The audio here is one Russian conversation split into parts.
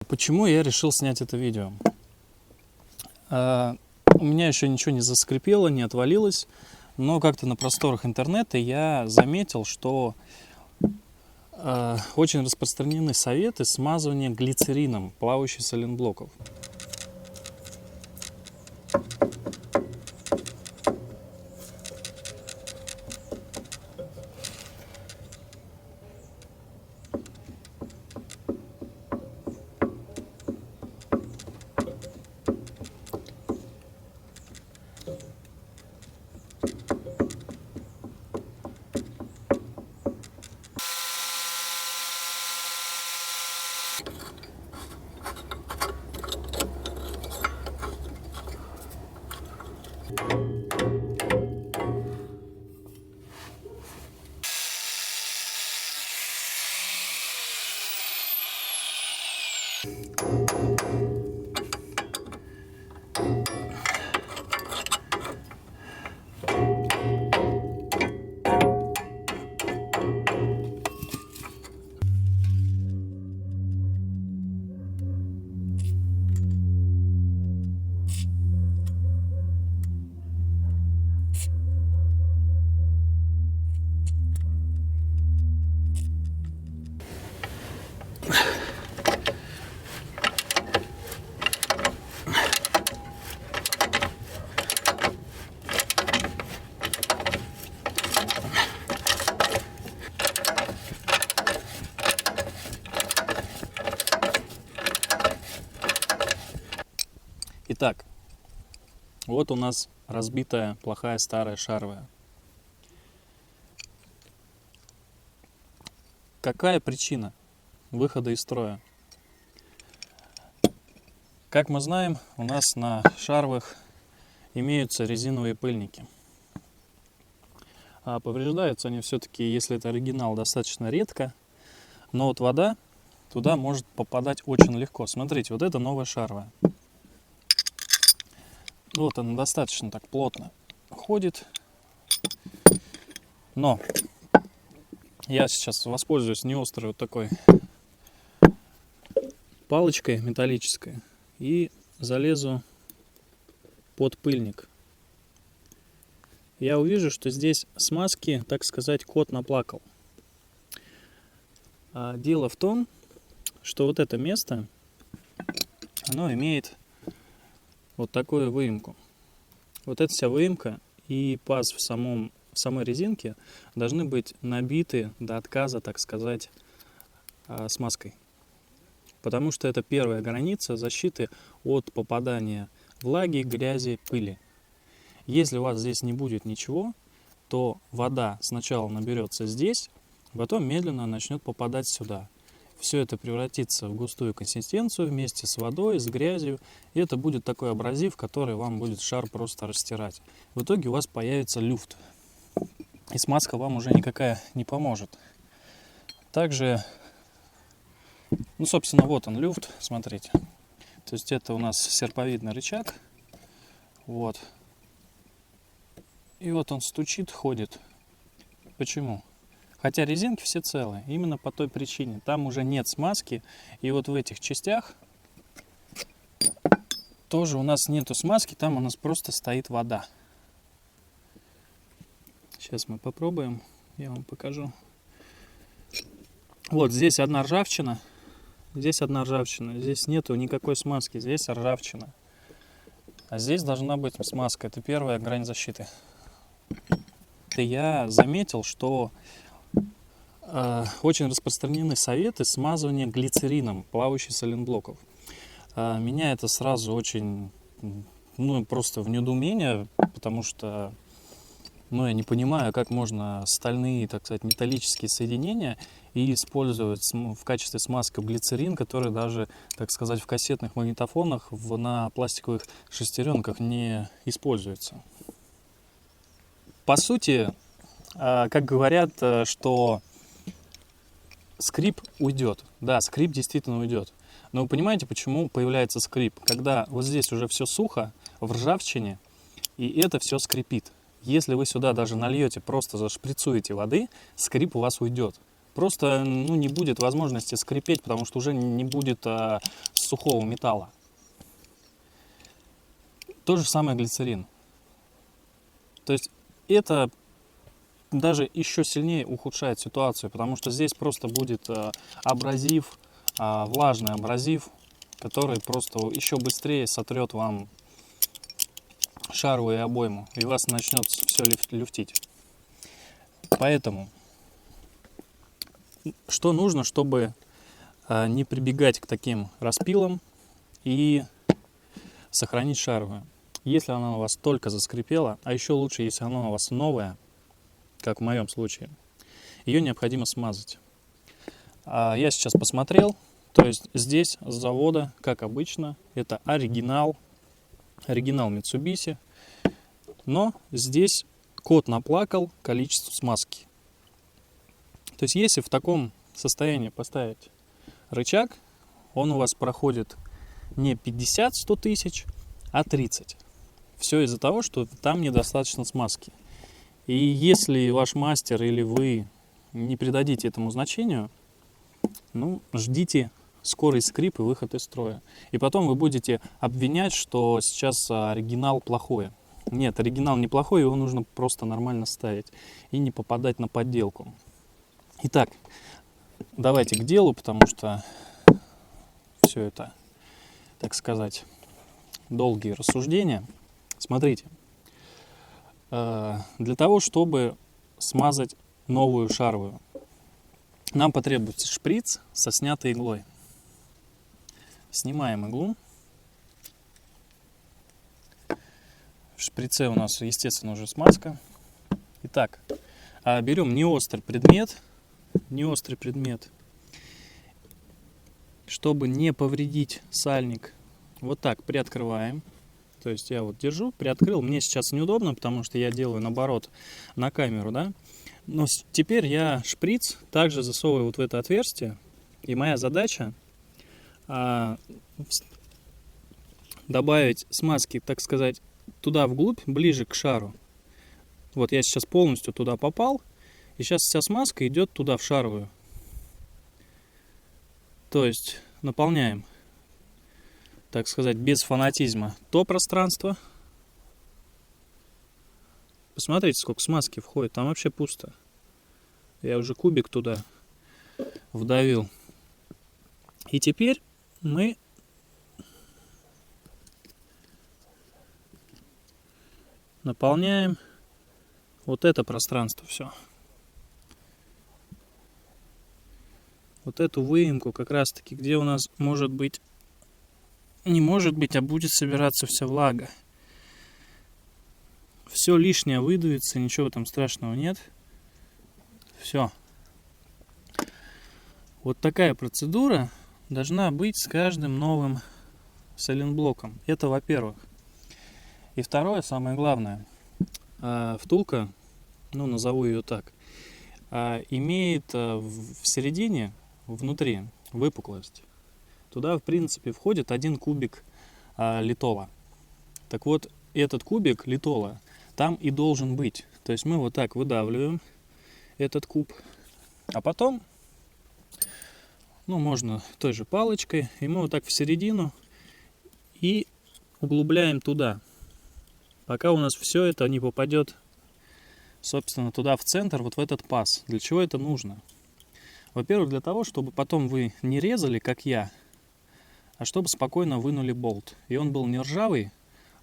Почему я решил снять это видео? У меня еще ничего не заскрипело, не отвалилось, но как-то на просторах интернета я заметил, что очень распространены советы смазывания глицерином плавающих сайлентблоков. Итак, вот у нас разбитая, плохая, старая шаровая. Какая причина выхода из строя? Как мы знаем, у нас на шаровых имеются резиновые пыльники. А повреждаются они все-таки, если это оригинал, достаточно редко. Но вот вода туда может попадать очень легко. Смотрите, вот это новая шаровая. Вот она достаточно так плотно ходит. Но я сейчас воспользуюсь неострой вот такой палочкой металлической и залезу под пыльник. Я увижу, что здесь смазки, так сказать, кот наплакал. Дело в том, что вот это место, оно имеет вот такую выемку. Вот эта вся выемка и паз в самой резинке должны быть набиты до отказа, так сказать, смазкой. Потому что это первая граница защиты от попадания влаги, грязи, пыли. Если у вас здесь не будет ничего, то вода сначала наберется здесь, потом медленно начнет попадать сюда. Все это превратится в густую консистенцию вместе с водой, с грязью. И это будет такой абразив, который вам будет шар просто растирать. В итоге у вас появится люфт. И смазка вам уже никакая не поможет. Также, ну, собственно, вот он люфт, смотрите. То есть это у нас серповидный рычаг. Вот. И вот он стучит, ходит. Почему? Хотя резинки все целые, именно по той причине. Там уже нет смазки, и вот в этих частях тоже у нас нету смазки, там у нас просто стоит вода. Сейчас мы попробуем, я вам покажу. Вот здесь одна ржавчина, здесь нету никакой смазки, здесь ржавчина. А здесь должна быть смазка, это первая грань защиты. И я заметил, что очень распространены советы смазывания глицерином плавающих сайлентблоков. Меня это сразу очень, просто в недоумение, потому что, я не понимаю, как можно стальные, так сказать, металлические соединения и использовать в качестве смазки глицерин, который даже, так сказать, в кассетных магнитофонах на пластиковых шестеренках не используется. По сути, как говорят, что скрип уйдет. Да, скрип действительно уйдет. Но вы понимаете, почему появляется скрип? Когда вот здесь уже все сухо, в ржавчине, и это все скрипит. Если вы сюда даже нальете, просто зашприцуете воды, скрип у вас уйдет. Просто не будет возможности скрипеть, потому что уже не будет сухого металла. То же самое глицерин. То есть это даже еще сильнее ухудшает ситуацию, потому что здесь просто будет абразив, влажный абразив, который просто еще быстрее сотрет вам шаровую обойму, и вас начнет все люфтить. Поэтому, что нужно, чтобы не прибегать к таким распилам и сохранить шаровую? Если она у вас только заскрипела, а еще лучше, если она у вас новая, как в моем случае, ее необходимо смазать. Я сейчас посмотрел, то есть здесь с завода, как обычно, это оригинал Mitsubishi, но здесь код наплакал количество смазки. То есть если в таком состоянии поставить рычаг, он у вас проходит не 50-100 тысяч, а 30. Все из-за того, что там недостаточно смазки. И если ваш мастер или вы не придадите этому значению, ну, ждите скорый скрип и выход из строя. И потом вы будете обвинять, что сейчас оригинал плохой. Нет, оригинал неплохой, его нужно просто нормально ставить и не попадать на подделку. Итак, давайте к делу, потому что все это, так сказать, долгие рассуждения. Смотрите, для того, чтобы смазать новую шаровую, нам потребуется шприц со снятой иглой. Снимаем иглу. В шприце у нас, естественно, уже смазка. Итак, берем неострый предмет, чтобы не повредить сальник. Вот так приоткрываем. То есть я вот держу, приоткрыл. Мне сейчас неудобно, потому что я делаю наоборот на камеру, да. Но теперь я шприц также засовываю вот в это отверстие. И моя задача добавить смазки, так сказать, туда вглубь, ближе к шару. Вот я сейчас полностью туда попал. И сейчас вся смазка идет туда, в шаровую. То есть наполняем, так сказать, без фанатизма то пространство. Посмотрите, сколько смазки входит. Там вообще пусто. Я уже кубик туда вдавил. И теперь мы наполняем вот это пространство все. Вот эту выемку как раз таки, где у нас может быть, не может быть, а будет собираться вся влага. Все лишнее выдуется, ничего там страшного нет. Все. Вот такая процедура должна быть с каждым новым сайлентблоком. Это во-первых. И второе, самое главное. Втулка, ну назову ее так, имеет в середине, внутри, выпуклость. Туда, в принципе, входит 1 кубик литола. Так вот, этот кубик литола там и должен быть. То есть мы вот так выдавливаем этот куб, а потом, ну, можно той же палочкой, и мы вот так в середину и углубляем туда, пока у нас все это не попадет, собственно, туда в центр, вот в этот паз. Для чего это нужно? Во-первых, для того, чтобы потом вы не резали, как я, а чтобы спокойно вынули болт. И он был не ржавый,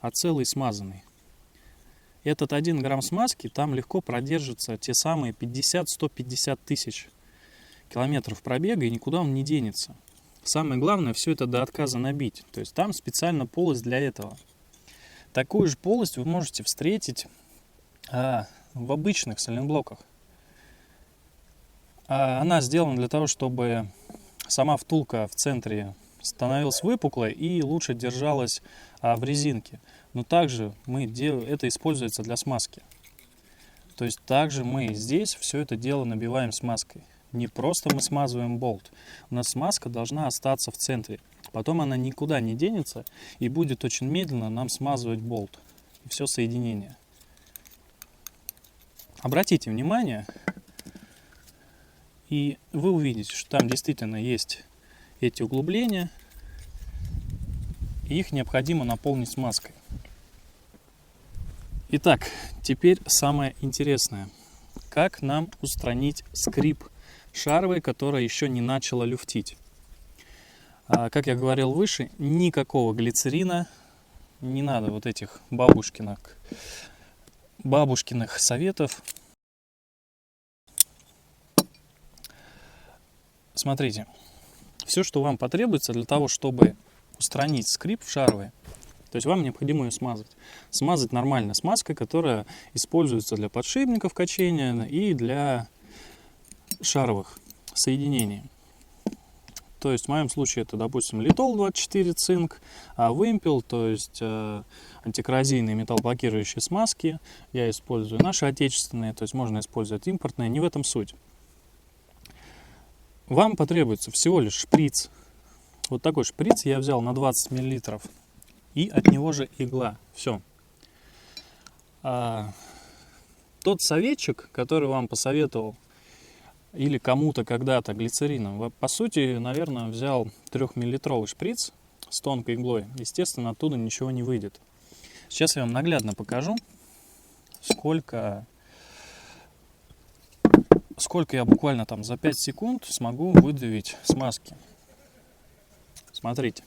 а целый, смазанный. Этот 1 грамм смазки там легко продержится те самые 50-150 тысяч километров пробега, и никуда он не денется. Самое главное, все это до отказа набить. То есть там специально полость для этого. Такую же полость вы можете встретить в обычных сайлентблоках. Она сделана для того, чтобы сама втулка в центре становилась выпуклой и лучше держалась в резинке. Но также это используется для смазки. То есть также мы здесь все это дело набиваем смазкой. Не просто мы смазываем болт. У нас смазка должна остаться в центре. Потом она никуда не денется и будет очень медленно нам смазывать болт. И все соединение. Обратите внимание, и вы увидите, что там действительно есть эти углубления. и их необходимо наполнить смазкой. Итак, теперь самое интересное. Как нам устранить скрип шаровой, которая еще не начала люфтить? Как я говорил выше, никакого глицерина, не надо вот этих бабушкиных советов. Смотрите, все, что вам потребуется для того, чтобы устранить скрип в шаровой, то есть вам необходимо ее смазать. Смазать нормальной смазкой, которая используется для подшипников качения и для шаровых соединений. То есть в моем случае это, допустим, литол 24 цинк, а вымпел, то есть антикоррозийные металлоблокирующие смазки. Я использую наши отечественные, то есть можно использовать импортные, не в этом суть. Вам потребуется всего лишь шприц. Вот такой шприц я взял на 20 мл. И от него же игла. Все. Тот советчик, который вам посоветовал или кому-то когда-то глицерином, по сути, наверное, взял 3-миллилитровый шприц с тонкой иглой. Естественно, оттуда ничего не выйдет. Сейчас я вам наглядно покажу, сколько я буквально там за 5 секунд смогу выдавить смазки. Смотрите.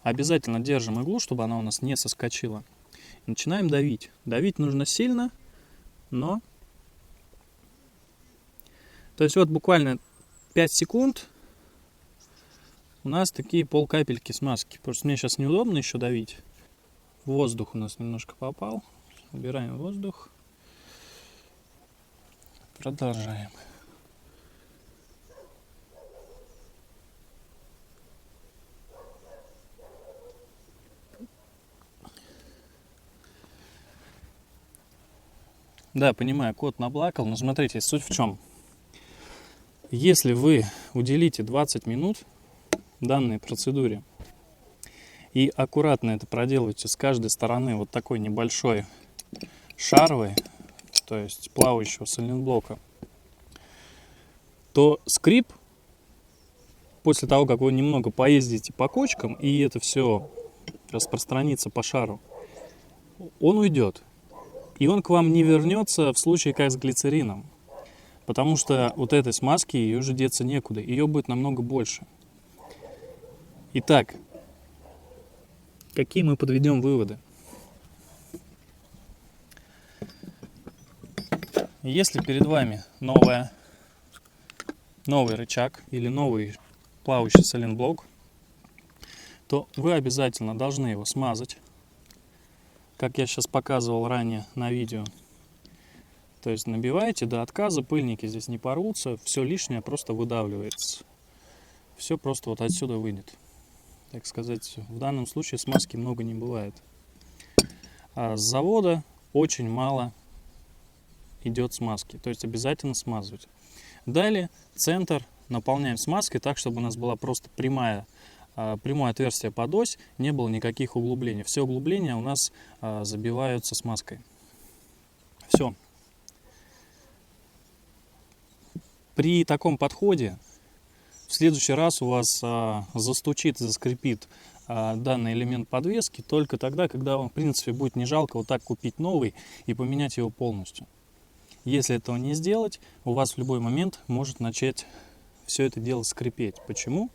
Обязательно держим иглу, чтобы она у нас не соскочила. Начинаем давить. Давить нужно сильно, но... То есть вот буквально 5 секунд у нас такие полкапельки смазки. Просто мне сейчас неудобно еще давить. Воздух у нас немножко попал. Убираем воздух. Продолжаем. Да, понимаю, кот наплакал, но смотрите, суть в чем. Если вы уделите 20 минут данной процедуре и аккуратно это проделаете с каждой стороны вот такой небольшой шаровой, то есть плавающего сайлентблока, то скрип, после того, как вы немного поездите по кочкам и это все распространится по шару, он уйдет. И он к вам не вернется в случае как с глицерином. Потому что вот этой смазки ее уже деться некуда. Ее будет намного больше. Итак, какие мы подведем выводы? Если перед вами новый рычаг или новый плавающий сайлентблок, то вы обязательно должны его смазать. Как я сейчас показывал ранее на видео. То есть набиваете до отказа, пыльники здесь не порвутся, все лишнее просто выдавливается. Все просто вот отсюда выйдет. Так сказать, в данном случае смазки много не бывает. А с завода очень мало идет смазки, то есть обязательно смазывать. Далее центр наполняем смазкой так, чтобы у нас была просто прямое отверстие под ось, не было никаких углублений. Все углубления у нас забиваются смазкой. Все. При таком подходе в следующий раз у вас застучит, заскрипит данный элемент подвески только тогда, когда вам в принципе будет не жалко вот так купить новый и поменять его полностью. Если этого не сделать, у вас в любой момент может начать все это дело скрипеть. Почему?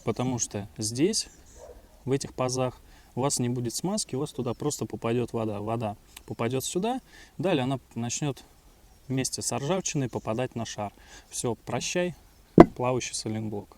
Потому что здесь, в этих пазах, у вас не будет смазки, у вас туда просто попадет вода. Вода попадет сюда, далее она начнет вместе с ржавчиной попадать на шар. Все, прощай, плавающий сайлентблок.